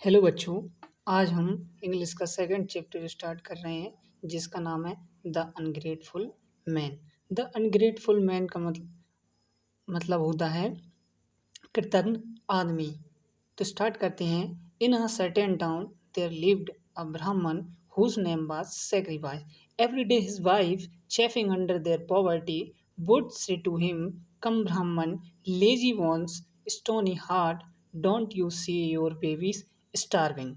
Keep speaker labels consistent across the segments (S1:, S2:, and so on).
S1: Hello बच्चों। आज हम इंग्लिश का सेकंड चैप्टर स्टार्ट कर रहे हैं जिसका नाम है the ungrateful man. The ungrateful man का मतलब होता है कृतज्ञ आदमी। तो स्टार्ट करते हैं। In a certain town there lived a Brahmin whose name was Sacrifice. Every day his wife, chafing under their poverty, would say to him, "Come, Brahman, lazy ones, stony heart, don't you see your babies starving?"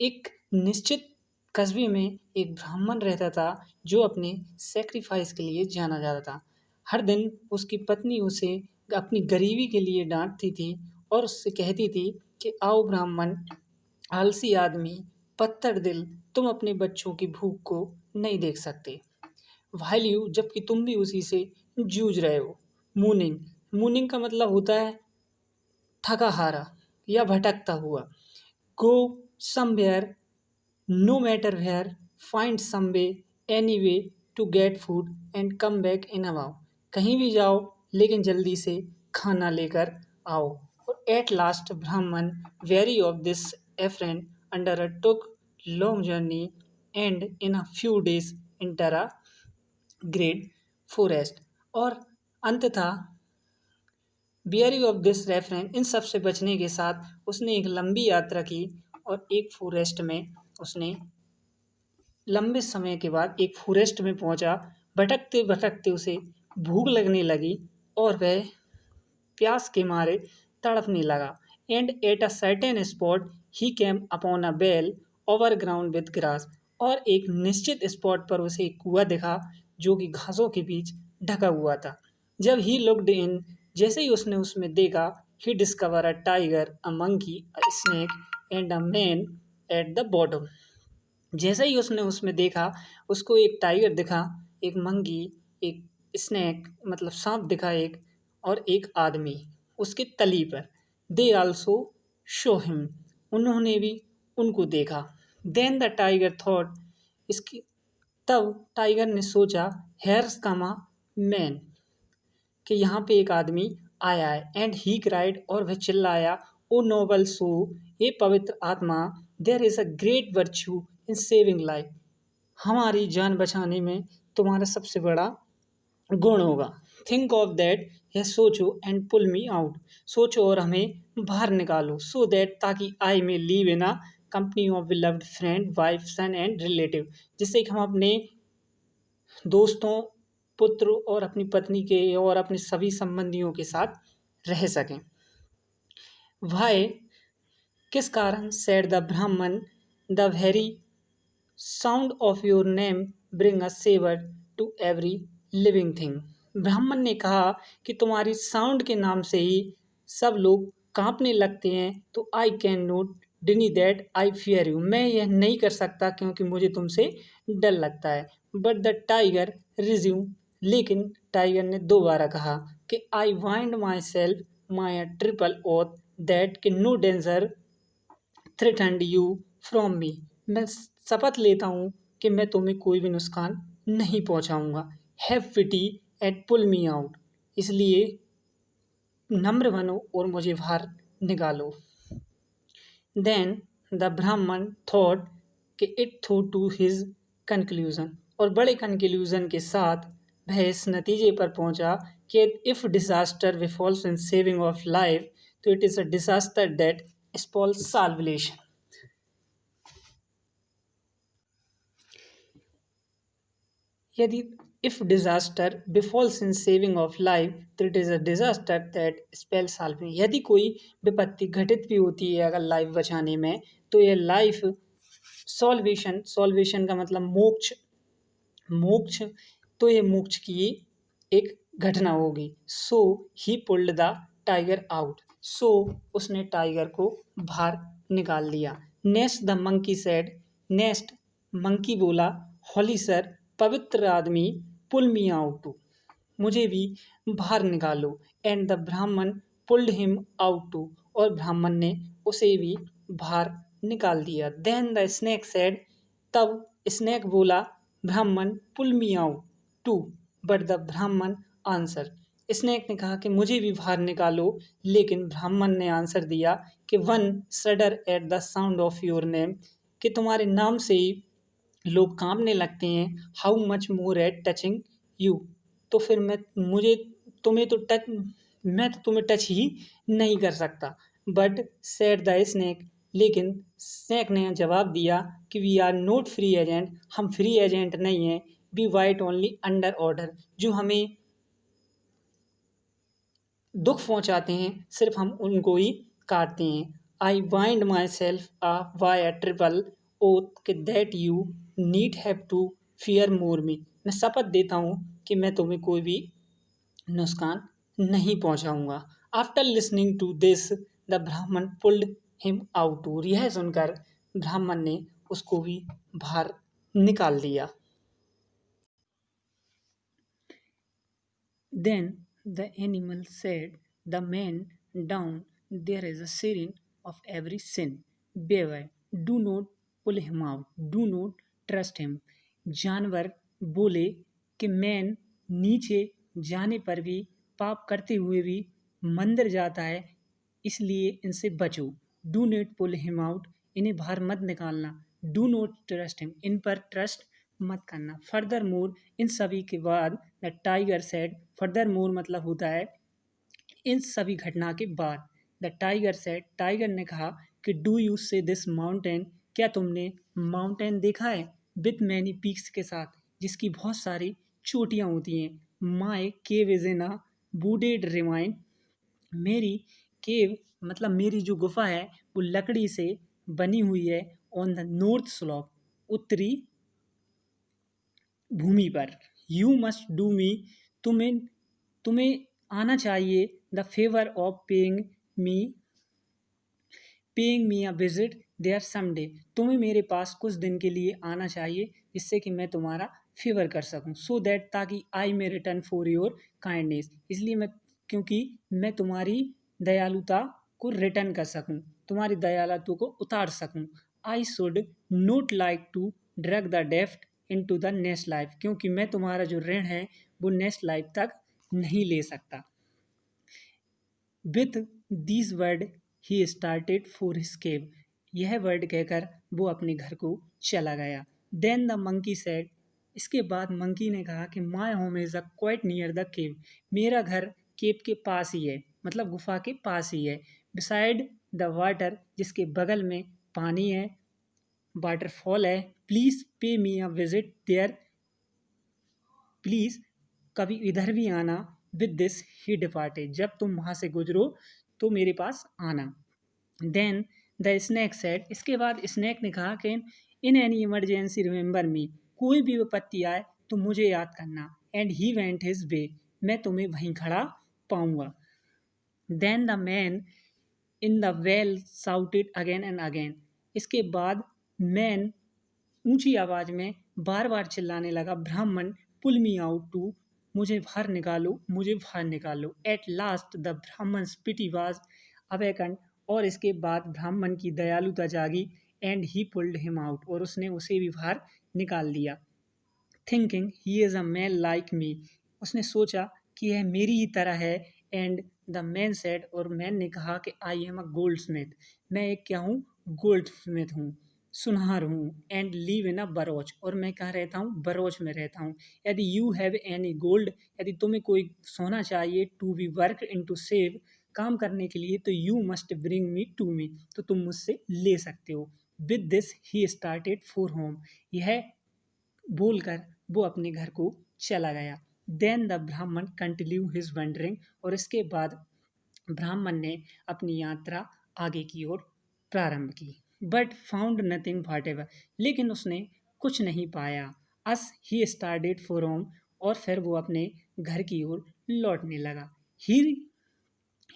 S1: एक निश्चित कस्बे में एक ब्राह्मण रहता था जो अपने सेक्रीफाइस के लिए जाना जाता था। हर दिन उसकी पत्नी उसे अपनी गरीबी के लिए डांटती थी और उससे कहती थी कि आओ ब्राह्मण, आलसी आदमी, पत्थर दिल, तुम अपने बच्चों की भूख को नहीं देख सकते। व्हाइल यू, जबकि तुम भी उसी से जूझ रहे हो। मूनिंग, मूनिंग का मतलब होता है थका हारा या भटकता हुआ। Go somewhere, no matter where, find some way, any way to get food and come back in about. कहीं भी जाओ लेकिन जल्दी से खाना लेकर आओ। और at last Brahmin weary of this affront undertook long journey and in a few days enter a great forest. और अंततः बियरी ऑफ दिस रेफरेंस, इन सब से बचने के साथ उसने एक लंबी यात्रा की और एक फॉरेस्ट में उसने लंबे समय के बाद एक फॉरेस्ट में पहुंचा। भटकते भटकते उसे भूख लगने लगी और वह प्यास के मारे तड़पने लगा। And at a certain spot he came upon a well overgrown with grass. और एक निश्चित स्पॉट पर उसे एक कुआं दिखा जो कि घासों के बीच ढका हुआ था। जब ही लुक्ड इन, जैसे ही उसने उसमें देखा, he discover a tiger, a monkey, a snake and a man at the bottom. जैसे ही उसने उसमें देखा, उसको एक टाइगर दिखा, एक मंकी, एक स्नेक मतलब सांप दिखा एक, और एक आदमी उसके तली पर। दे आल्सो शो हिम, उन्होंने भी उनको देखा। देन द टाइगर थॉट, इसकी तब टाइगर ने सोचा, हेयर्स कम अ मैन, कि यहाँ पे एक आदमी आया है। एंड ही क्राइड, और वह चिल्लाया, ओ नोबल सो, ये पवित्र आत्मा, there is a great virtue in saving life, हमारी जान बचाने में तुम्हारा सबसे बड़ा गुण होगा। थिंक ऑफ दैट, यह सोचो, एंड पुल मी आउट, सोचो और हमें बाहर निकालो। सो दैट, ताकि I may live in a company of beloved friend, wife, son and relative, जिससे कि हम अपने दोस्तों, पुत्र और अपनी पत्नी के और अपने सभी संबंधियों के साथ रह सकें। वाई, किस कारण, said the Brahmin, the very sound of your name bring a shiver to every living thing. ब्राह्मण ने कहा कि तुम्हारी साउंड के नाम से ही सब लोग कांपने लगते हैं। तो आई कैन नॉट डिनी दैट आई फियर यू, मैं यह नहीं कर सकता क्योंकि मुझे तुमसे डर लगता है। बट द टाइगर रिज्यूम, लेकिन टाइगर ने दोबारा कहा कि I wind myself my triple oath that कि no danger threatened you from me, मैं शपथ लेता हूँ कि मैं तुम्हें कोई भी नुकसान नहीं पहुँचाऊँगा। Have pity and pull me out, इसलिए नम्र बनो और मुझे बाहर निकालो। देन द ब्राह्मण थॉट कि it through to his conclusion, और बड़े कंक्लूजन के साथ वह इस नतीजे पर पहुंचा कि if disaster befalls in saving of life, तो it is a disaster that spoils salvation. यदि if disaster befalls in saving of life, तो it is a disaster that spells salvation. यदि कोई विपत्ति घटित भी होती है अगर लाइफ बचाने में, तो यह लाइफ सॉल्वेशन, सॉल्वेशन का मतलब मोक्ष, मोक्ष, तो ये मोक्ष की एक घटना होगी। So he pulled the tiger out, so उसने टाइगर को बाहर निकाल दिया। Next the monkey said, next monkey बोला, होली सर, पवित्र आदमी, पुल मी आउट टू, मुझे भी बाहर निकालो। And the Brahmin pulled him out too, और ब्राह्मण ने उसे भी बाहर निकाल दिया। देन द स्नेक सेड, तब स्नेक बोला, Brahmin pull me out too, but the Brahmin answer, snake ने कहा कि मुझे भी बाहर निकालो, लेकिन ब्राह्मण ने आंसर दिया कि one shudder at the sound of your name, कि तुम्हारे नाम से ही लोग कांपने लगते हैं। How much more at touching you, तो फिर मुझे तुम्हें तो टच मैं तो तुम्हें टच ही नहीं कर सकता। बट सेड द स्नेक, लेकिन स्नेक ने जवाब दिया कि we are not free agent, हम फ्री एजेंट नहीं हैं। We bite only under order, जो हमें दुख पहुंचाते हैं सिर्फ हम उनको ही काटते हैं। I wind myself a by a triple oath कि that you need have to fear more me, मैं शपथ देता हूँ कि मैं तुम्हें कोई भी नुकसान नहीं पहुंचाऊंगा। After listening to this the Brahmin pulled him out too, यह सुनकर ब्राह्मण ने उसको भी बाहर निकाल दिया। Then the animal said, the man down there is a siren of every sin. Beware, do not pull him out, do not trust him. जानवर बोले कि मैन नीचे जाने पर भी, पाप करते हुए भी मंदिर जाता है, इसलिए इनसे बचो। Do not pull him out, इन्हें बाहर मत निकालना। डू नॉट ट्रस्ट हिम, इन पर ट्रस्ट मत करना। फर्दर मोर, इन सभी के बाद the tiger said, further more मतलब होता है इन सभी घटना के बाद। द टाइगर सेड, टाइगर ने कहा कि डू यू से दिस माउंटेन, क्या तुमने माउंटेन देखा है विथ मैनी पीक्स के साथ, जिसकी बहुत सारी चोटियाँ होती हैं। My cave is in a wooded ravine, मेरी केव मतलब मेरी जो गुफा है वो लकड़ी से बनी हुई है। ऑन द नॉर्थ स्लोप, उत्तरी भूमि पर। यू मस्ट डू मी, तुम्हें तुम्हें आना चाहिए। The favour of me paying me a visit there someday, तुम्हें मेरे पास कुछ दिन के लिए आना चाहिए जिससे कि मैं तुम्हारा फेवर कर सकूं। सो दैट, ताकि आई मे रिटर्न फॉर योर काइंडनेस, इसलिए मैं, क्योंकि मैं तुम्हारी दयालुता को रिटर्न कर सकूं, तुम्हारी दयालुता को उतार सकूं। I should not like to drag the डेफ्ट into the next life, क्योंकि मैं तुम्हारा जो ऋण है वो नेक्स्ट लाइफ तक नहीं ले सकता। With these word he started for his cave, यह वर्ड कहकर वो अपने घर को चला गया। देन द मंकी सेड, इसके बाद मंकी ने कहा कि my home is a quite near the cave, मेरा घर केव के पास ही है, मतलब गुफा के पास ही है। बिसाइड द वाटर, जिसके बगल में पानी है, वाटरफॉल है। Please pay me a visit there, please कभी इधर भी आना। विद दिस ही डिपार्टेड, जब तुम वहाँ से गुजरो तो मेरे पास आना। देन द स्नैक सेड, इसके बाद स्नैक ने कहा कि in any emergency remember me, कोई भी विपत्ति आए तो मुझे याद करना। And he went his way, मैं तुम्हें वहीं खड़ा पाऊंगा। Then the man in the well shouted again and again, इसके बाद मैन ऊंची आवाज में बार बार चिल्लाने लगा, ब्राह्मण पुल मी आउट टू, मुझे बाहर निकालो, मुझे बाहर निकालो। एट लास्ट द ब्राह्मण पिटी वाज अवेकन, और इसके बाद ब्राह्मण की दयालुता जागी। And he pulled him out, और उसने उसे भी बाहर निकाल दिया। Thinking he is a man like me, उसने सोचा कि यह मेरी ही तरह है। एंड द मैन सेड, और मैन ने कहा कि I am a gold Smith, मैं एक क्या हूँ, गोल्ड स्मिथ हूँ, सुनहर हूँ। एंड लिव इन अ बरोच, और मैं कहाँ रहता हूँ, बरोच में रहता हूँ। यदि यू हैव एनी गोल्ड, यदि तुम्हें कोई सोना चाहिए, to be work in to save, काम करने के लिए, तो you must bring me to me, तो तुम मुझसे ले सकते हो। With this he started for home, यह बोलकर वो अपने घर को चला गया। Then the Brahmin continue his wandering, और इसके बाद ब्राह्मण ने अपनी यात्रा आगे की ओर प्रारंभ की। But found nothing whatever, लेकिन उसने कुछ नहीं पाया। As he started for home, और फिर वो अपने घर की ओर लौटने लगा। He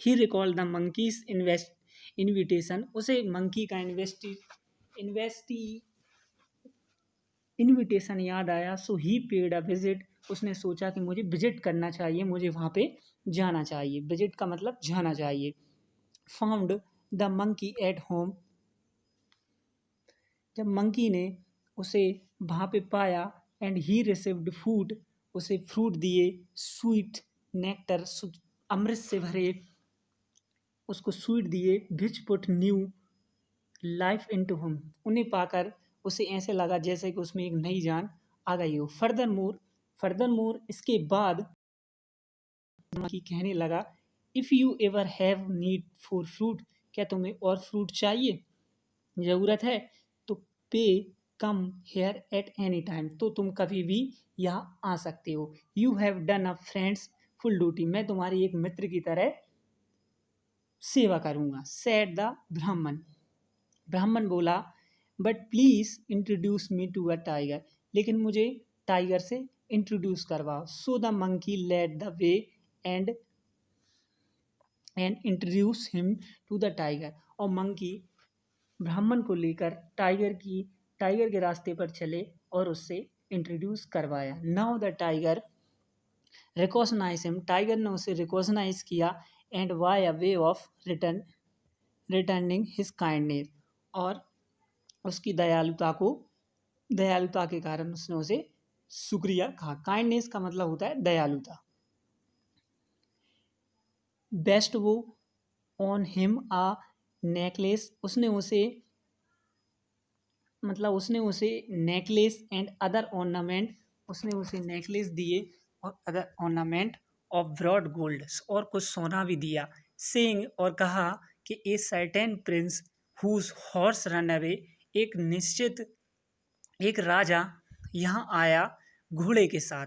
S1: he recall the monkey's invitation, उसे मंकी का इन्वेस्टी इनविटेशन याद आया। सो ही पेड अ विजिट, उसने सोचा कि मुझे विजिट करना चाहिए, मुझे वहाँ पे जाना चाहिए। विजिट का मतलब जाना चाहिए। Found the monkey at home, जब मंकी ने उसे वहाँ पे पाया। एंड ही रिसीव्ड फूड, उसे फ्रूट दिए, स्वीट नेक्टर अमृत से भरे उसको स्वीट दिए, which put new life into him, उन्हें पाकर उसे ऐसे लगा जैसे कि उसमें एक नई जान आ गई हो। फर्दर मोर इसके बाद की कहने लगा, if you ever have need for fruit, क्या तुम्हें और फ्रूट चाहिए, ज़रूरत है, तो पे come here at any time, तो तुम कभी भी यहाँ आ सकते हो। You have done a friends full duty, मैं तुम्हारी एक मित्र की तरह सेवा करूँगा। सेड द ब्राह्मण, ब्राह्मण बोला, but please introduce me to a tiger, लेकिन मुझे टाइगर से इंट्रोड्यूस करवाओ। So the monkey led the way and introduce him to the tiger, और मंकी ब्राह्मण को लेकर टाइगर के रास्ते पर चले और उससे इंट्रोड्यूस करवाया। Now the tiger recognise him, tiger ने उसे रिकॉग्नाइज किया, and by a way of returning his kindness, और उसकी दयालुता के कारण उसने उसे शुक्रिया कहा। काइंडनेस का मतलब होता है दयालुता। बेस्ट वो ऑन हिम आ नेकलेस, उसने उसे नेकलेस एंड अदर ऑर्नामेंट, उसने उसे नेकलेस दिए और other ornament of broad gold, और कुछ सोना भी दिया। सेइंग, और कहा कि a certain prince whose horse run away, एक राजा यहाँ आया घोड़े के साथ।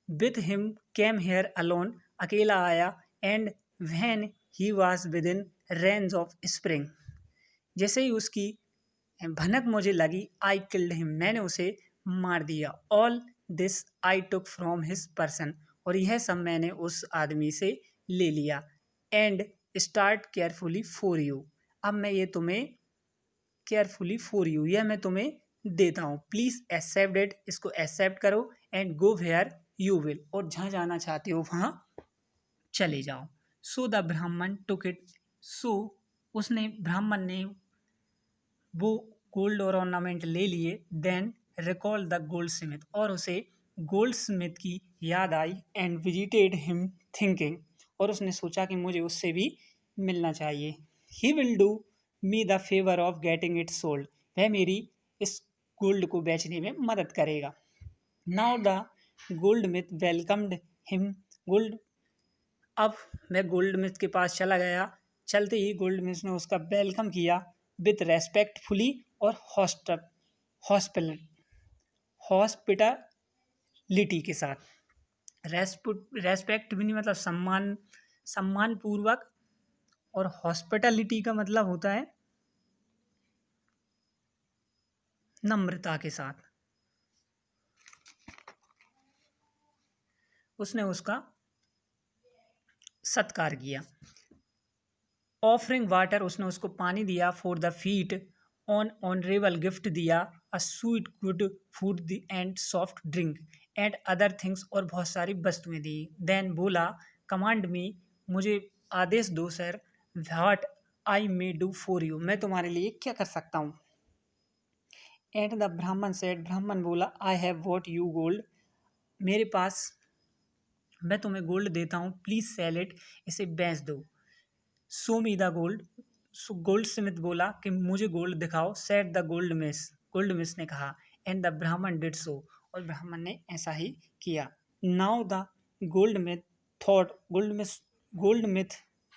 S1: With him came here alone, अकेला आया। And when he was within range of spring, जैसे ही उसकी भनक मुझे लगी, आई किल्ड हिम, मैंने उसे मार दिया। All this I took from his person, और यह सब मैंने उस आदमी से ले लिया। And start carefully for you, अब मैं ये तुम्हें केयरफुली फॉर यू, यह मैं तुम्हें देता हूँ। प्लीज एक्सेप्ट इट, इसको एक्सेप्ट करो। And go where you will, और जहाँ जाना चाहते हो वहाँ चले जाओ। सो द ब्राह्मण टुक इट, सो ब्राह्मण ने वो गोल्ड और ऑर्नामेंट ले लिए। Then recall the goldsmith, और उसे गोल्ड स्मिथ की याद आई। एंड विजिटेड हिम थिंकिंग, और उसने सोचा कि मुझे उससे भी मिलना चाहिए। He will do me the favour of getting it sold, वह मेरी इस गोल्ड को बेचने में मदद करेगा। Now the goldsmith welcomed him, gold अब मैं गोल्ड मिथ के पास चला गया। चलते ही गोल्ड मिथ ने उसका वेलकम किया विथ रेस्पेक्टफुली और हॉस्पिटलिटी के साथ। रेस्पेक्ट भी नहीं मतलब सम्मान पूर्वक, और हॉस्पिटलिटी का मतलब होता है नम्रता के साथ। उसने उसका सत्कार किया। ऑफरिंग वाटर, उसने उसको पानी दिया। For the feet honourable, gift दिया। A sweet good food and soft drink and other things, और बहुत सारी वस्तुएं दी। देन बोला, कमांड मी, मुझे आदेश दो sir. What I may do for you, मैं तुम्हारे लिए क्या कर सकता हूँ। एंड द ब्राह्मण सेड, ब्राह्मण बोला, I have what you gold, मेरे पास मैं तुम्हें गोल्ड देता हूँ, प्लीज सेल इट, इसे बेच दो। Show me the gold, goldsmith बोला कि मुझे गोल्ड दिखाओ। सेट द गोल्ड मिस ने कहा। एंड द ब्राह्मण डिड सो, और ब्राह्मण ने ऐसा ही किया। Now the gold myth thought, gold myth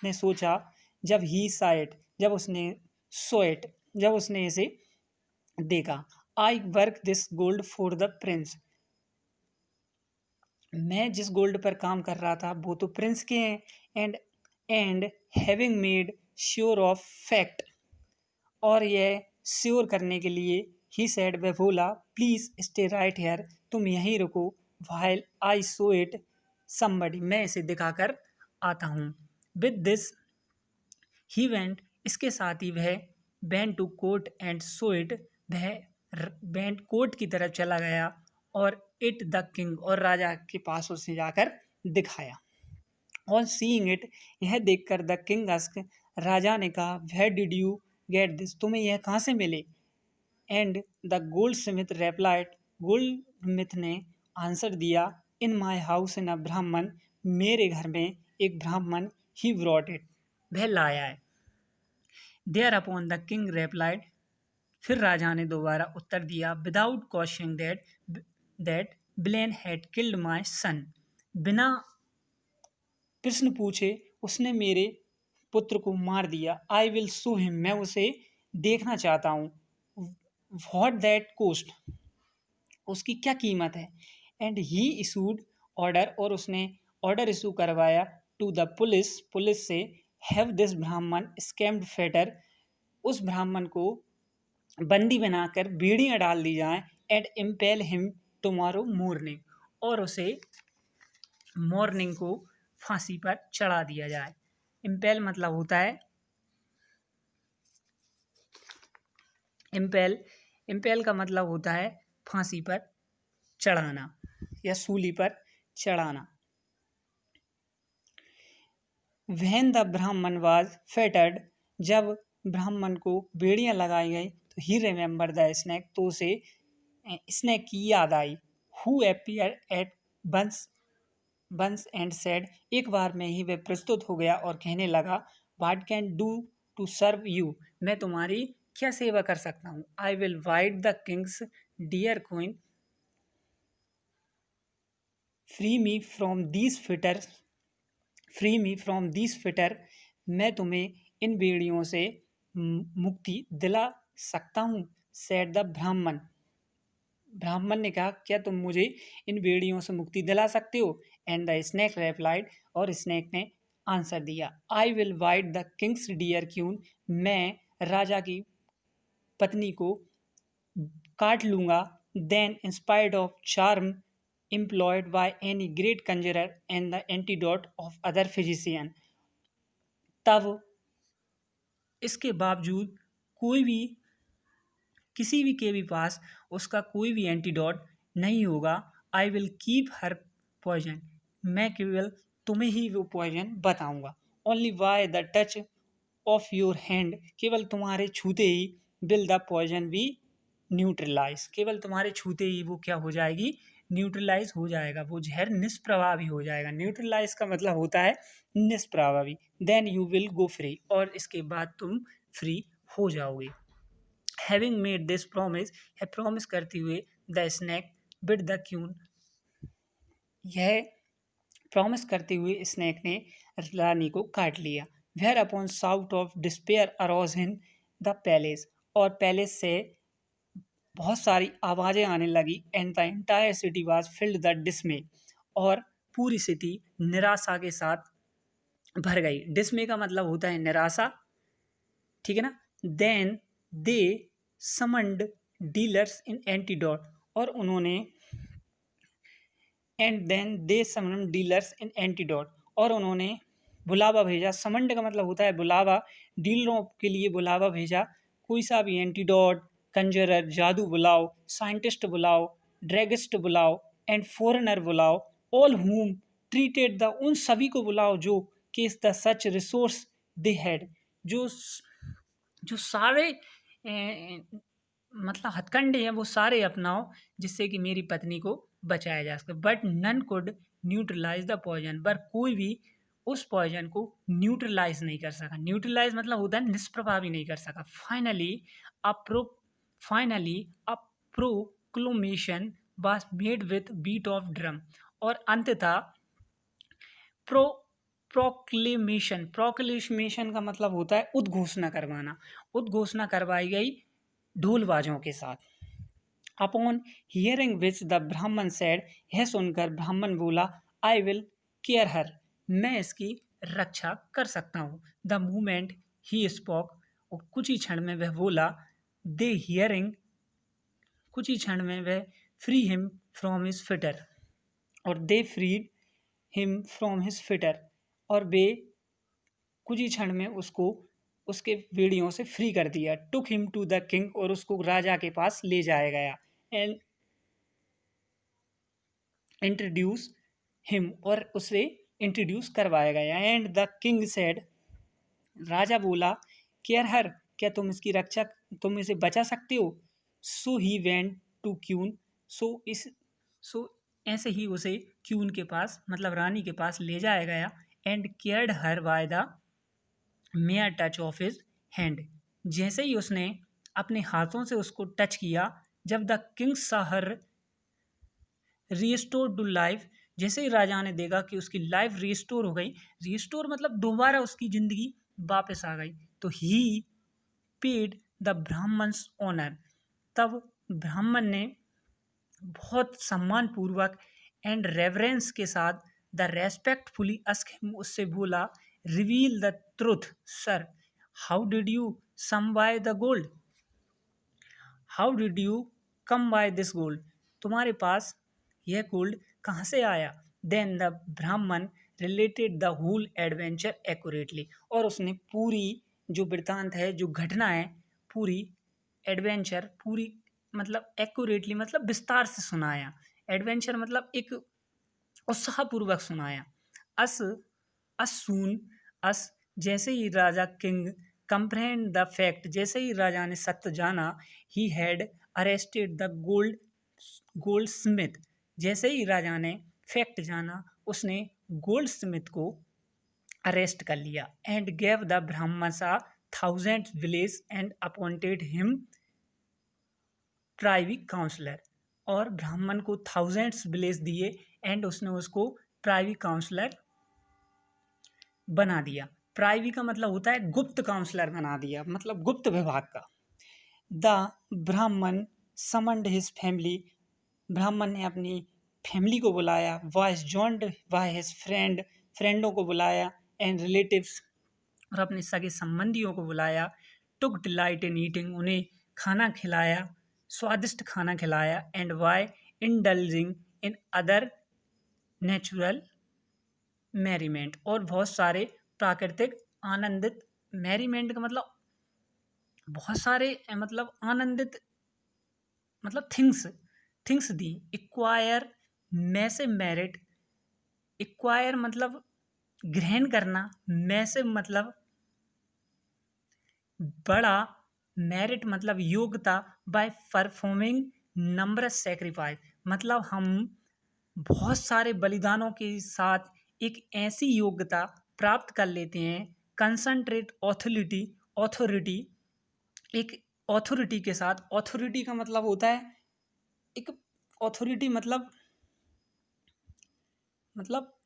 S1: ने सोचा, जब ही साइट, जब उसने इसे देखा। I work this gold for the Prince, मैं जिस गोल्ड पर काम कर रहा था वो तो प्रिंस के हैं। And having made sure of fact, और यह श्योर करने के लिए ही सेड, वह बोला, प्लीज स्टे राइट हेयर, तुम यहीं रुको, while I show it somebody, मैं इसे दिखाकर आता हूँ। विद दिस ही वेंट, इसके साथ ही वह went to court and show it, वह वेंट कोर्ट की तरफ चला गया और इट द किंग, और राजा के पास उसे जाकर दिखाया। ऑन सीइंग इट, यह देखकर द किंग आस्क, राजा ने कहा, where did you get this, तुम्हें यह कहाँ से मिले। And the goldsmith replied, goldsmith ने आंसर दिया, इन माई हाउस इन अ ब्राह्मण, मेरे घर में एक ब्राह्मण ही ब्रॉट इट, वह लाया है। Thereupon the king replied, फिर राजा ने दोबारा उत्तर दिया, without questioning that villain had killed my son, बिना प्रश्न पूछे उसने मेरे पुत्र को मार दिया। आई विल सू हिम, मैं उसे देखना चाहता हूँ। व्हाट दैट कोस्ट, उसकी क्या कीमत है। एंड ही इशूड ऑर्डर, और उसने ऑर्डर इशू करवाया टू द पुलिस, पुलिस से, हैव दिस ब्राह्मण स्कैम्ड फेटर, उस ब्राह्मण को बंदी बनाकर बेड़ियां डाल दी जाएं, and impale him tomorrow morning, और उसे मॉर्निंग को फांसी पर चढ़ा दिया जाए। इम्पेल मतलब होता है, इम्पेल का मतलब होता है फांसी पर चढ़ाना या सूली पर चढ़ाना। व्हेन द ब्राह्मण वाज फेटर्ड, जब ब्राह्मण को बेड़ियां लगाई गई, तो ही रिमेम्बर द स्नेक, तो उसे स्नेक की याद आई। Who appear at once once and said, एक बार में ही वह प्रस्तुत हो गया और कहने लगा, what can do to serve you, मैं तुम्हारी क्या सेवा कर सकता हूँ। I will bite the king's dear queen, free me from these fetters, free me from these fetter, मैं तुम्हें इन बेड़ियों से मुक्ति दिला सकता हूँ। सेड द ब्राह्मण, ब्राह्मण ने कहा, क्या तुम मुझे इन बेड़ियों से मुक्ति दिला सकते हो। एंड द स्नेक रेप्लाइड, और स्नेक ने आंसर दिया, I will bite the king's dear queen, मैं राजा की पत्नी को काट लूंगा। Then inspired of charm employed by any great conjurer and the antidote of other physician, तब इसके बावजूद कोई भी, किसी भी के भी पास उसका कोई भी एंटीडोट नहीं होगा। I will keep her poison, मैं केवल तुम्हें ही वो पॉइजन बताऊंगा। Only by the touch of your hand, केवल तुम्हारे छूते ही, will the poison be neutralize, केवल तुम्हारे छूते ही वो क्या हो जाएगी, न्यूट्रलाइज हो जाएगा, वो जहर निष्प्रभावी हो जाएगा। न्यूट्रलाइज का मतलब होता है निष्प्रभावी। Then you will go free, और इसके बाद तुम फ्री हो जाओगे। हैविंग मेड दिस प्रॉमिस, है प्रॉमिस करते हुए, the snake bit the queen, यह प्रॉमिस करते हुए स्नैक ने रानी को काट लिया। Whereupon shout of despair arose in the palace, और पैलेस से बहुत सारी आवाज़ें आने लगी। And the entire city was filled the dismay, और पूरी सिटी निराशा के साथ भर गई। डिस्मे का मतलब होता है निराशा, ठीक है ना। Then they summoned dealers in antidote, और उन्होंने, and then they summoned dealers in antidote, और उन्होंने बुलावा भेजा। समंड का मतलब होता है बुलावा, डीलरों के लिए बुलावा भेजा। कोई सा भी एंटीडोट, कंजरर जादू बुलाओ, साइंटिस्ट बुलाओ, ड्रैगिस्ट बुलाओ, एंड फॉरेनर बुलाओ, ऑल हुम ट्रीटेड द, उन सभी को बुलाओ जो case the such resource they had, जो जो सारे मतलब हथकंडे हैं वो सारे अपनाओ, जिससे कि मेरी पत्नी को बचाया जा सके। But none could neutralise the poison, पर कोई भी उस पॉइजन को न्यूट्रलाइज नहीं कर सका। न्यूट्रलाइज मतलब होता है निष्प्रभावी नहीं कर सका। Finally a proclamation was made with beat of drum, और अंततः प्रो प्रोक्लेमेशन का मतलब होता है उद्घोषणा करवाना, उद्घोषणा करवाई गई ढोलबाजों के साथ। अपॉन हियरिंग विच द ब्राह्मण सेड, यह सुनकर ब्राह्मण बोला, आई विल केयर हर, मैं इसकी रक्षा कर सकता हूँ। द मोमेंट ही स्पोक, और कुछ ही क्षण में वह बोला, दे हियरिंग, कुछ ही क्षण में वह free him from his fetter, और they freed him from his fetter, और वे कुछ ही क्षण में उसको उसके बेड़ियों से फ्री कर दिया। Took him to the king, और उसको राजा के पास ले जाया गया। एंड इंट्रोड्यूस हिम, और उसे इंट्रोड्यूस करवाया गया। एंड द किंग सेड, राजा बोला, केयर हर, क्या तुम इसकी रक्षा, तुम इसे बचा सकते हो। सो ही वेंट टू क्यून, सो
S2: ऐसे ही उसे क्यून के पास मतलब रानी के पास ले जाया गया and cured her by the mere touch of his hand. जैसे ही उसने अपने हाथों से उसको टच किया, जब द किंग सा हर रिस्टोर टू लाइफ, जैसे ही राजा ने देखा कि उसकी लाइफ रिस्टोर हो गई, रिस्टोर मतलब दोबारा उसकी जिंदगी वापस आ गई, तो ही पेड द ब्राह्मण्स ऑनर, तब ब्राह्मण ने बहुत सम्मान पूर्वक एंड रेवरेंस के साथ द रेस्पेक्टफुली अस्क हिम, उससे बोला, reveal the truth sir, how did you come by the gold, how did you come by this gold, तुम्हारे पास यह गोल्ड कहाँ से आया। Then the Brahmin related the whole adventure accurately, और उसने पूरी जो वृत्तांत है, जो घटना है, पूरी एडवेंचर पूरी मतलब एक्यूरेटली मतलब विस्तार से सुनाया। एडवेंचर मतलब एक उत्साहपूर्वक सुनाया। अस असून अस, जैसे ही राजा किंग कंप्रेहेंड द फैक्ट, जैसे ही राजा ने सत्य जाना, he had arrested the gold Smith, जैसे ही राजा ने फैक्ट जाना, उसने गोल्ड स्मिथ को अरेस्ट कर लिया and gave the Brahmin a thousand village and appointed him privy councillor, और ब्राह्मण को थाउजेंड्स विलेज दिए एंड उसने उसको प्राइवी काउंसलर बना दिया। प्राइवी का मतलब होता है गुप्त काउंसलर बना दिया, मतलब गुप्त विभाग का। द ब्राह्मण समन्ड हिज फैमिली, ब्राह्मण ने अपनी फैमिली को बुलाया, वॉइस जॉइंड बाय हिज फ्रेंडों को बुलाया एंड रिलेटिव्स, और अपने सगे संबंधियों को बुलाया। टुक डिलाइट इन ईटिंग, उन्हें खाना खिलाया, स्वादिष्ट खाना खिलाया and by indulging in other natural merriment, और बहुत सारे प्राकृतिक आनंदित, मैरीमेंट का मतलब बहुत सारे मतलब आनंदित मतलब थिंग्स दी। इक्वायर मैसिव मेरिट, इक्वायर मतलब ग्रहण करना, मैसिव मतलब बड़ा, मेरिट मतलब योग्यता, बाय परफॉर्मिंग नंबरस सेक्रीफाइस मतलब हम बहुत सारे बलिदानों के साथ एक ऐसी योग्यता प्राप्त कर लेते हैं। कंसंट्रेट ऑथोरिटी, ऑथोरिटी एक ऑथोरिटी के साथ, ऑथोरिटी का मतलब होता है एक ऑथोरिटी मतलब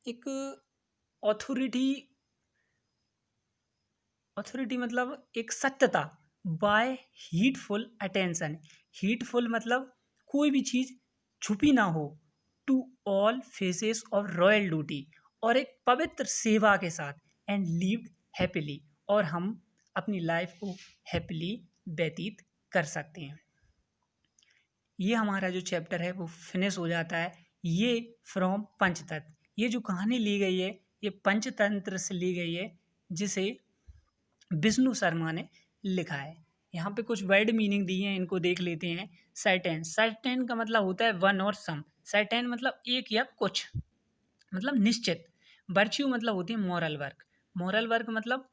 S2: एक ऑथोरिटी, ऑथोरिटी मतलब एक सत्यता। बाय हीटफुल अटेंशन, हीटफुल मतलब कोई भी चीज छुपी ना हो, to all phases of royal duty, और एक पवित्र सेवा के साथ, एंड लिव्ड हैप्पीली, और हम अपनी लाइफ को हैप्पीली व्यतीत कर सकते हैं। ये हमारा जो चैप्टर है वो फिनिश हो जाता है। ये फ्रॉम पंचतंत्र, ये जो कहानी ली गई है ये पंचतंत्र से ली गई है, जिसे विष्णु शर्मा ने लिखा है। यहाँ पे कुछ वर्ड मीनिंग दिए हैं, इनको देख लेते हैं। सर्टेन, सर्टेन का मतलब होता है वन और सम, सर्टेन मतलब एक या कुछ, मतलब निश्चित। वर्च्यू मतलब होती है मॉरल वर्क, मॉरल वर्क मतलब